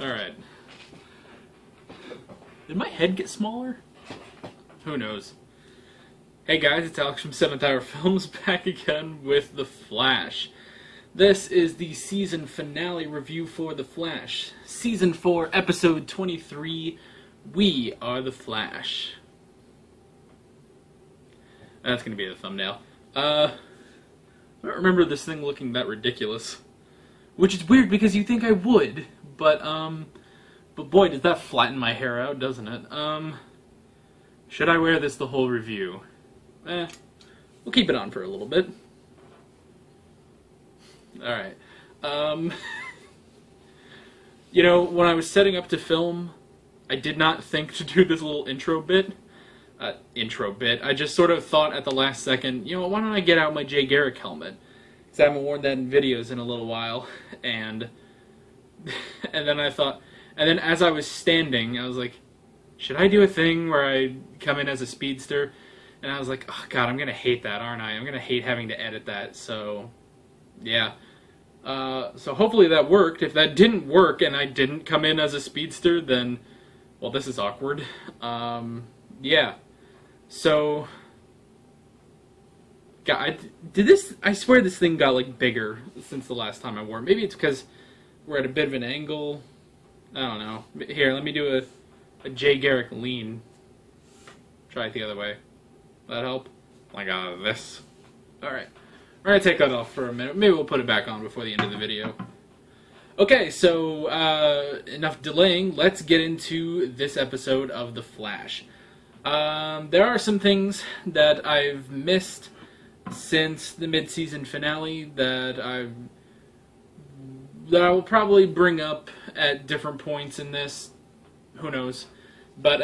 Alright. Did my head get smaller? Who knows? Hey guys, it's Alex from 7th Hour Films back again with The Flash. This is the season finale review for The Flash. Season 4, episode 23, We Are The Flash. That's going to be the thumbnail. I don't remember this thing looking that ridiculous. Which is weird because you think I would, but boy, does that flatten my hair out, doesn't it? Should I wear this the whole review? We'll keep it on for a little bit. Alright. You know, when I was setting up to film, I did not think to do this little intro bit. I just sort of thought at the last second, you know, why don't I get out my Jay Garrick helmet? Because I haven't worn that in videos in a little while. And then I thought, and then as I was standing, I was like, should I do a thing where I come in as a speedster? And I was like, oh god, I'm going to hate that, aren't I? I'm going to hate having to edit that, so yeah. So hopefully that worked. If that didn't work and I didn't come in as a speedster, then, well, this is awkward. Yeah. So, God, I swear this thing got, like, bigger since the last time I wore it. Maybe it's because we're at a bit of an angle. I don't know. Here, let me do a Jay Garrick lean. Try it the other way. That help? Like, this. Alright. We're going to take that off for a minute. Maybe we'll put it back on before the end of the video. Okay, so, enough delaying. Let's get into this episode of The Flash. There are some things that I've missed since the mid-season finale that I will probably bring up at different points in this. Who knows? But,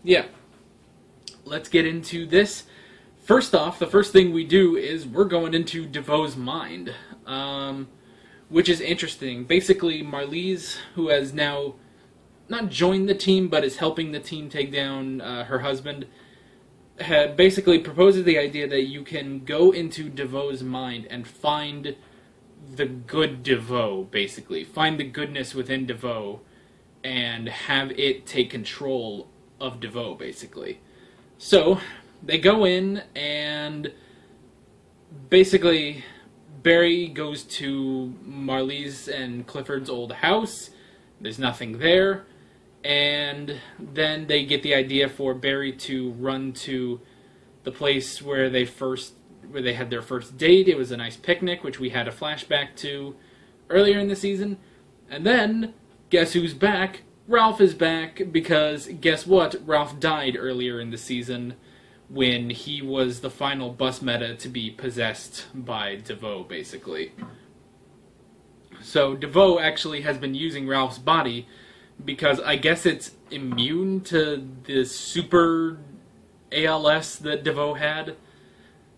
yeah. Let's get into this. First off, the first thing we do is we're going into DeVoe's mind, which is interesting. Basically, Marlize, who has now not joined the team, but is helping the team take down her husband, had basically proposes the idea that you can go into DeVoe's mind and find the good DeVoe, basically. Find the goodness within DeVoe and have it take control of DeVoe, basically. So, they go in and basically Barry goes to Marlize and Clifford's old house. There's nothing there. And then they get the idea for Barry to run to the place where they had their first date. It was a nice picnic, which we had a flashback to earlier in the season. And then, guess who's back? Ralph is back, because guess what? Ralph died earlier in the season when he was the final bus meta to be possessed by DeVoe, basically. So DeVoe actually has been using Ralph's body because I guess it's immune to the super ALS that DeVoe had.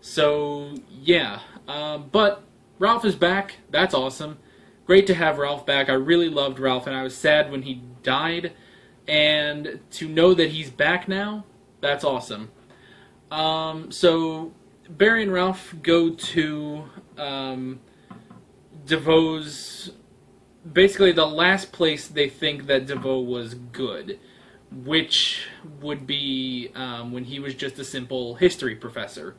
So, yeah. But Ralph is back. That's awesome. Great to have Ralph back. I really loved Ralph, and I was sad when he died. And to know that he's back now, that's awesome. So, Barry and Ralph go to DeVoe's, basically the last place they think that DeVoe was good, which would be when he was just a simple history professor.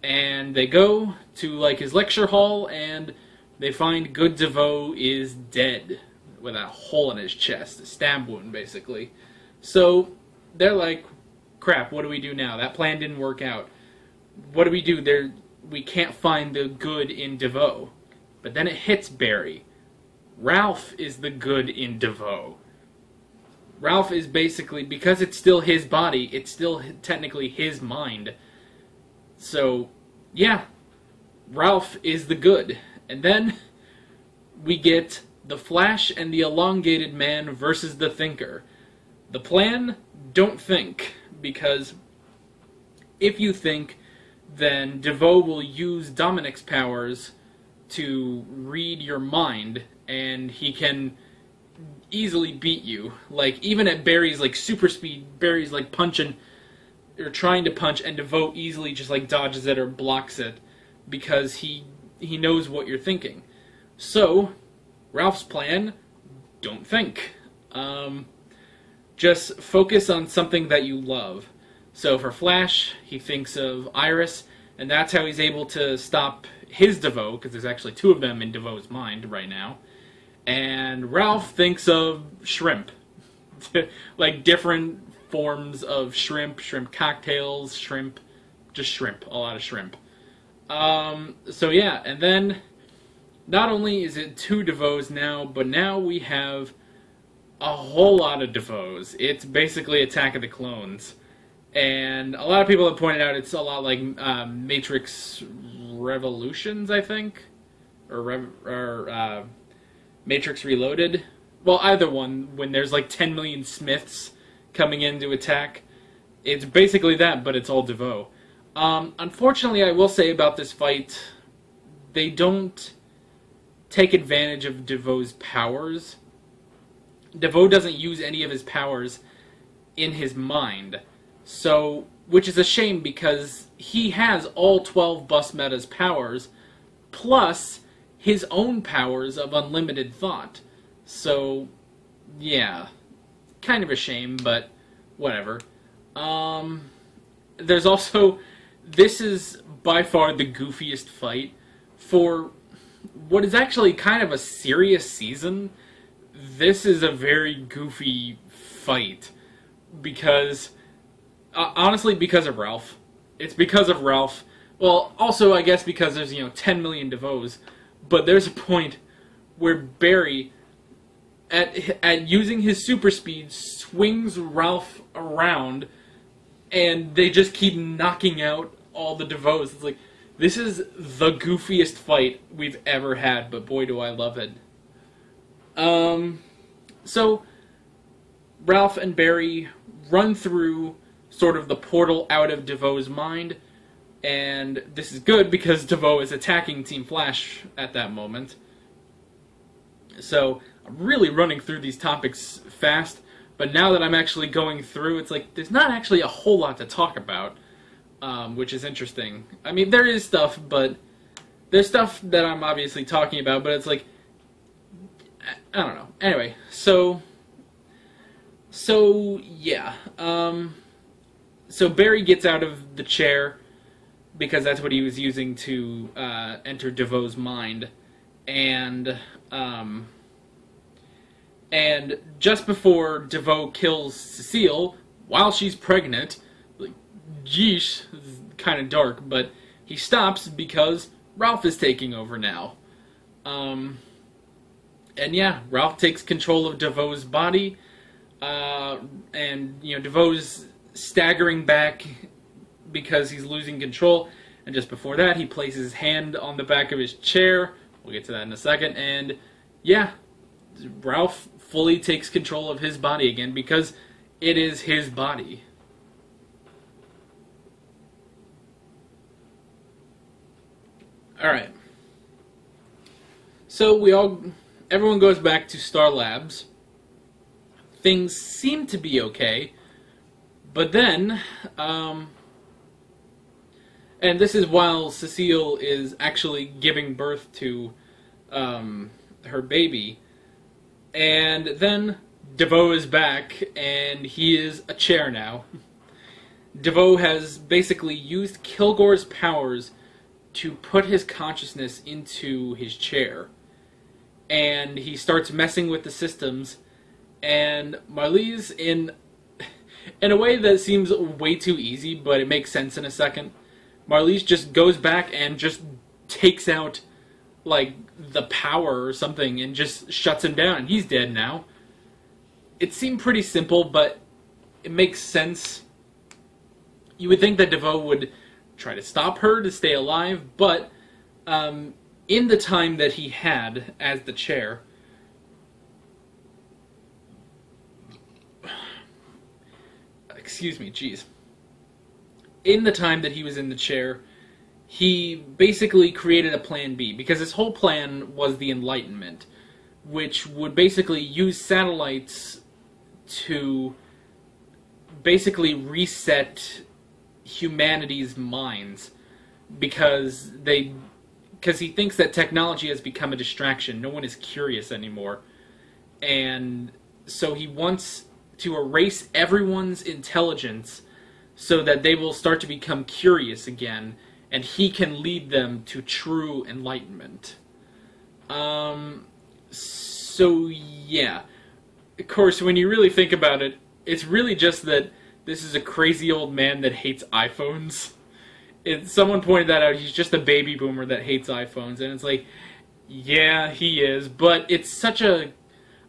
And they go to, like, his lecture hall, and they find good DeVoe is dead, with a hole in his chest, a stab wound, basically. So, they're like, crap, what do we do now? That plan didn't work out. What do we do? We can't find the good in DeVoe. But then it hits Barry. Ralph is the good in DeVoe. Ralph is basically, because it's still his body, it's still technically his mind. So, yeah, Ralph is the good. And then we get the Flash and the Elongated Man versus the Thinker. The plan, don't think, because if you think, then DeVoe will use Dominic's powers to read your mind, and he can easily beat you. Like, even at Barry's, like, super speed, Barry's, like, punching, or trying to punch, and DeVoe easily just, like, dodges it or blocks it, because he knows what you're thinking. So, Ralph's plan, don't think. Just focus on something that you love. So for Flash, he thinks of Iris, and that's how he's able to stop his DeVoe, because there's actually two of them in DeVoe's mind right now. And Ralph thinks of shrimp. Like different forms of shrimp, shrimp cocktails, shrimp, just shrimp, a lot of shrimp. So yeah, and then not only is it two DeVoes now, but now we have a whole lot of DeVoes. It's basically Attack of the Clones. And a lot of people have pointed out it's a lot like Matrix Revolutions, I think? Or Matrix Reloaded. Well, either one, when there's like 10 million Smiths coming in to attack. It's basically that, but it's all DeVoe. Unfortunately, I will say about this fight, they don't take advantage of DeVoe's powers. DeVoe doesn't use any of his powers in his mind. So, which is a shame because he has all 12 Bus Meta's powers, plus his own powers of unlimited thought. So, yeah, kind of a shame, but whatever. There's also, this is by far the goofiest fight for what is actually kind of a serious season. This is a very goofy fight because, honestly, because of Ralph. It's because of Ralph. Well, also, I guess because there's, 10 million DeVoes, but there's a point where Barry, at using his super speed, swings Ralph around, and they just keep knocking out all the DeVoes. It's like, this is the goofiest fight we've ever had, but boy do I love it. So, Ralph and Barry run through sort of the portal out of DeVoe's mind, and this is good because DeVoe is attacking Team Flash at that moment. So, I'm really running through these topics fast, but now that I'm actually going through, it's like, there's not actually a whole lot to talk about, which is interesting. I mean, there is stuff, but there's stuff that I'm obviously talking about, but it's like, I don't know. Anyway, so yeah. So Barry gets out of the chair because that's what he was using to enter DeVoe's mind, and just before DeVoe kills Cecile while she's pregnant, like, geesh, this is kind of dark, but he stops because Ralph is taking over now. And yeah, Ralph takes control of DeVoe's body, and DeVoe's staggering back because he's losing control, and just before that he places his hand on the back of his chair. We'll get to that in a second, and yeah, Ralph fully takes control of his body again because it is his body. Alright. So everyone goes back to Star Labs. Things seem to be okay, but then, and this is while Cecile is actually giving birth to her baby, and then DeVoe is back, and he is a chair now. DeVoe has basically used Kilgore's powers to put his consciousness into his chair, and he starts messing with the systems, and Marlize, in a way that seems way too easy, but it makes sense in a second, Marlize just goes back and just takes out, like, the power or something and just shuts him down, and he's dead now. It seemed pretty simple, but it makes sense. You would think that DeVoe would try to stop her to stay alive, but in the time that he had as the chair, excuse me, jeez. In the time that he was in the chair, he basically created a plan B, because his whole plan was the Enlightenment, which would basically use satellites to basically reset humanity's minds, because they because he thinks that technology has become a distraction. No one is curious anymore. And so he wants to erase everyone's intelligence so that they will start to become curious again, and he can lead them to true enlightenment. So yeah. Of course, when you really think about it, it's really just that this is a crazy old man that hates iPhones. Someone pointed that out. He's just a baby boomer that hates iPhones, and it's like, yeah, he is. But it's such a,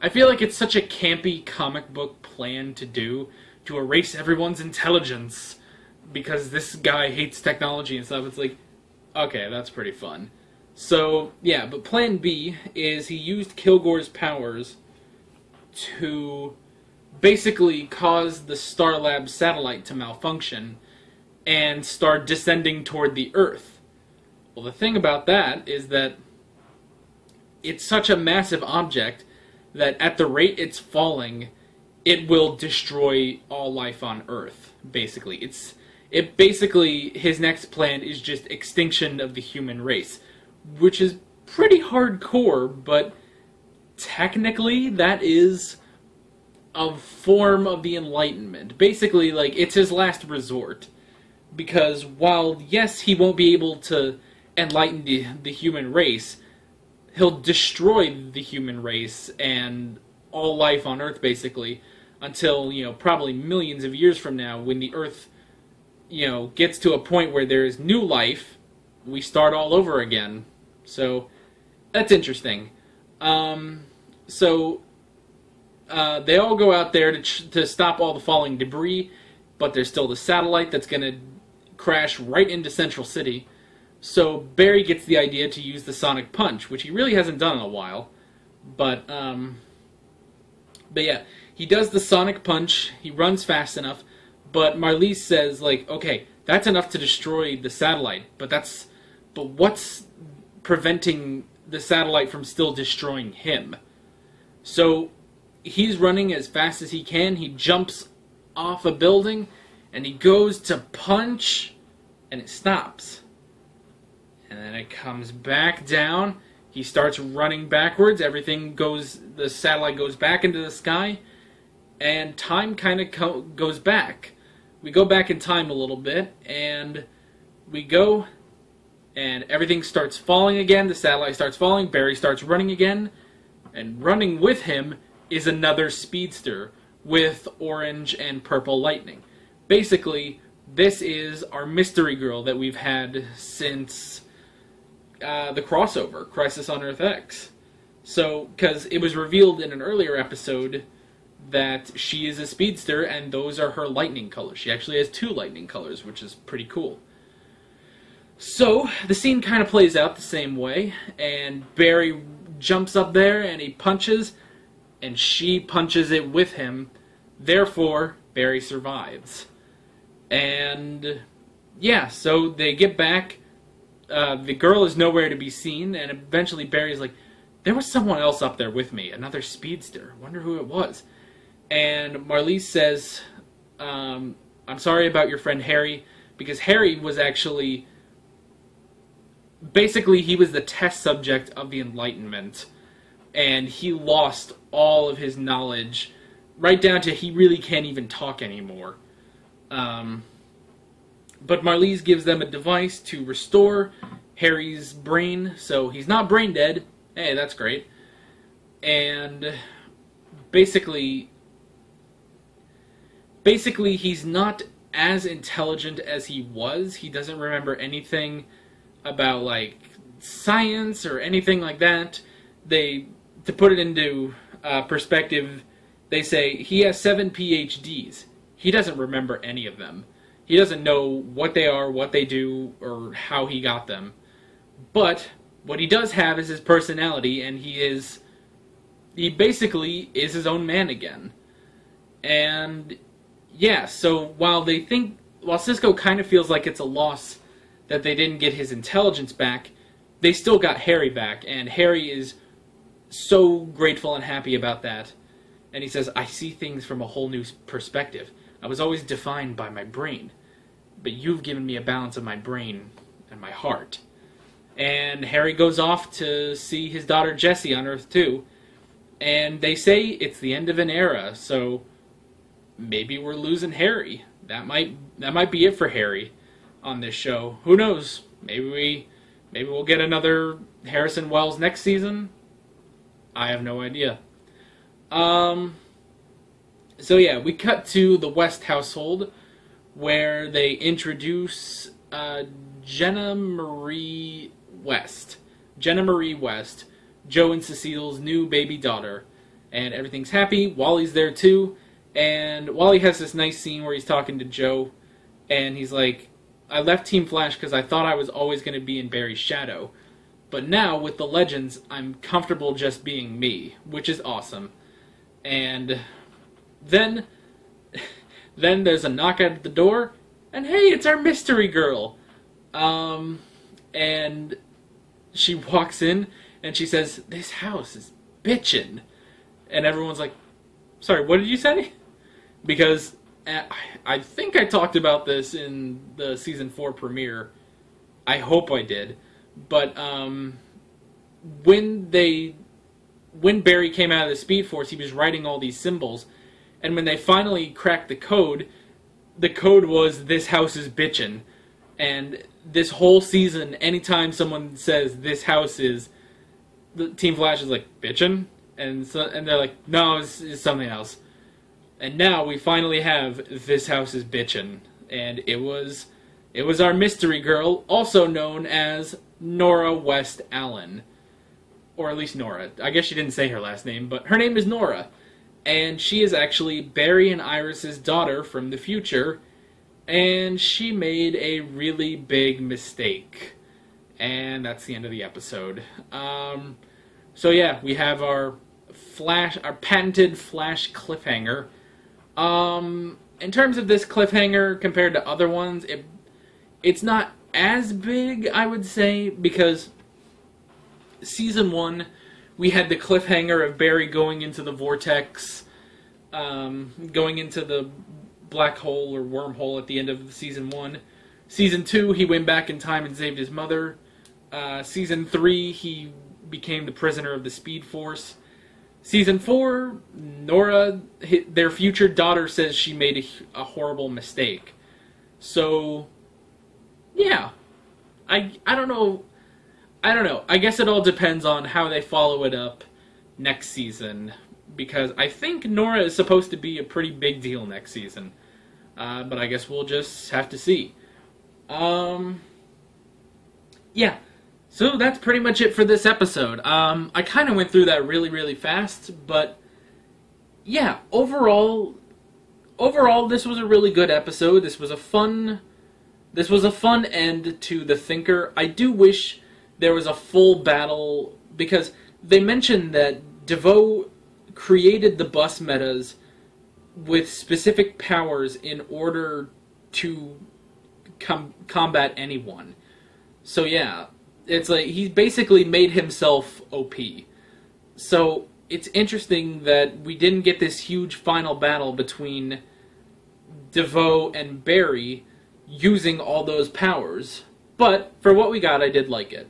I feel like it's such a campy comic book plan to do, to erase everyone's intelligence because this guy hates technology and stuff. It's like, okay, that's pretty fun. So yeah, but Plan B is he used Kilgore's powers to basically cause the Starlab satellite to malfunction and start descending toward the Earth. Well, the thing about that is that it's such a massive object that at the rate it's falling, it will destroy all life on Earth, basically. His next plan is just extinction of the human race, which is pretty hardcore, but technically that is a form of the Enlightenment. Basically, like, it's his last resort. Because while, yes, he won't be able to enlighten the human race, he'll destroy the human race and all life on Earth, basically, until, probably millions of years from now, when the Earth, gets to a point where there is new life, we start all over again. So, that's interesting. They all go out there to stop all the falling debris, but there's still the satellite that's going to crash right into Central City. So Barry gets the idea to use the Sonic Punch, which he really hasn't done in a while. But yeah, he does the Sonic Punch, he runs fast enough, but Marlise says, like, okay, that's enough to destroy the satellite, but what's preventing the satellite from still destroying him? So he's running as fast as he can, he jumps off a building, and he goes to punch, and it stops. And then it comes back down. He starts running backwards. The satellite goes back into the sky, and time kind of goes back. We go back in time a little bit, and everything starts falling again. The satellite starts falling. Barry starts running again, and running with him is another speedster with orange and purple lightning. Basically, this is our mystery girl that we've had since the crossover, Crisis on Earth X. So, because it was revealed in an earlier episode that she is a speedster, and those are her lightning colors. She actually has 2 lightning colors, which is pretty cool. So, the scene kind of plays out the same way, and Barry jumps up there, and he punches, and she punches it with him. Therefore, Barry survives. And yeah, so they get back. The girl is nowhere to be seen, and eventually Barry's like, there was someone else up there with me, another speedster. Wonder who it was. And Marlise says, I'm sorry about your friend Harry, because Harry was actually, basically he was the test subject of the Enlightenment, and he lost all of his knowledge, right down to he really can't even talk anymore. But Marlise gives them a device to restore Harry's brain, so he's not brain dead. Hey, that's great. And basically he's not as intelligent as he was. He doesn't remember anything about, like, science or anything like that. To put it into perspective, they say he has 7 PhDs. He doesn't remember any of them. He doesn't know what they are, what they do, or how he got them. But what he does have is his personality, and he basically is his own man again. And yeah, so while Cisco kind of feels like it's a loss that they didn't get his intelligence back, they still got Harry back, and Harry is so grateful and happy about that. And he says, I see things from a whole new perspective. I was always defined by my brain, but you've given me a balance of my brain and my heart. And Harry goes off to see his daughter Jessie on Earth 2. And they say it's the end of an era, so maybe we're losing Harry. That might be it for Harry on this show. Who knows? Maybe we'll get another Harrison Wells next season. I have no idea. So yeah, we cut to the West household where they introduce Jenna Marie West, Joe and Cecile's new baby daughter, and everything's happy. Wally's there too, and Wally has this nice scene where he's talking to Joe, and he's like, I left Team Flash because I thought I was always going to be in Barry's shadow, but now with the Legends, I'm comfortable just being me, which is awesome. And then there's a knock at the door, and hey, it's our mystery girl. And she walks in, and she says, this house is bitchin'. And everyone's like, sorry, what did you say? Because I think I talked about this in the Season 4 premiere. I hope I did. But when Barry came out of the Speed Force, he was writing all these symbols. And when they finally cracked the code was, this house is bitchin'. And this whole season, anytime someone says this house is, the Team Flash is like, bitchin'? And they're like, no, it's something else. And now we finally have this house is bitchin'. And it was our mystery girl, also known as Nora West Allen. Or at least Nora. I guess she didn't say her last name, but her name is Nora. And she is actually Barry and Iris's daughter from the future. And she made a really big mistake. And that's the end of the episode. So yeah, we have our patented Flash cliffhanger. In terms of this cliffhanger compared to other ones, it's not as big, I would say, because Season 1, we had the cliffhanger of Barry going into the vortex, going into the black hole or wormhole at the end of Season 1. Season 2, he went back in time and saved his mother. Season 3, he became the prisoner of the Speed Force. Season 4, Nora, their future daughter, says she made a horrible mistake. So, yeah. I don't know. I guess it all depends on how they follow it up next season. Because I think Nora is supposed to be a pretty big deal next season. But I guess we'll just have to see. Yeah. So that's pretty much it for this episode. I kind of went through that really, really fast, but yeah, overall, this was a really good episode. This was a fun end to The Thinker. I do wish there was a full battle, because they mentioned that DeVoe created the bus metas with specific powers in order to combat anyone. So yeah. It's like he basically made himself OP. So it's interesting that we didn't get this huge final battle between DeVoe and Barry using all those powers. But for what we got, I did like it.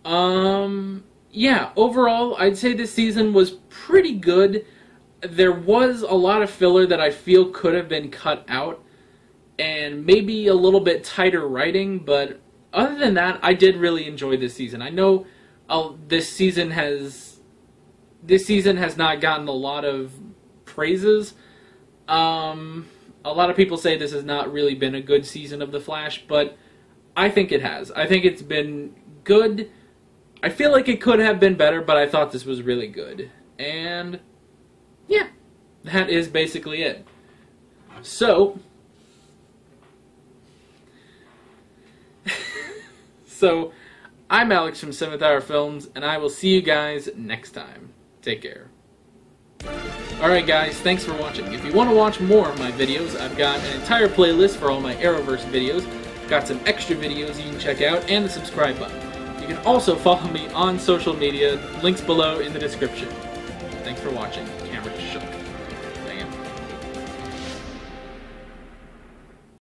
Yeah, overall, I'd say this season was pretty good. There was a lot of filler that I feel could have been cut out, and maybe a little bit tighter writing, but other than that, I did really enjoy this season. I know this season has not gotten a lot of praises. A lot of people say this has not really been a good season of The Flash, but I think it has. I think it's been good. I feel like it could have been better, but I thought this was really good. And yeah, that is basically it. So I'm Alex from 7th Hour Films, and I will see you guys next time. Take care. Alright guys, thanks for watching. If you want to watch more of my videos, I've got an entire playlist for all my Arrowverse videos, got some extra videos you can check out, and the subscribe button. You can also follow me on social media, links below in the description. Thanks for watching. Camera shook.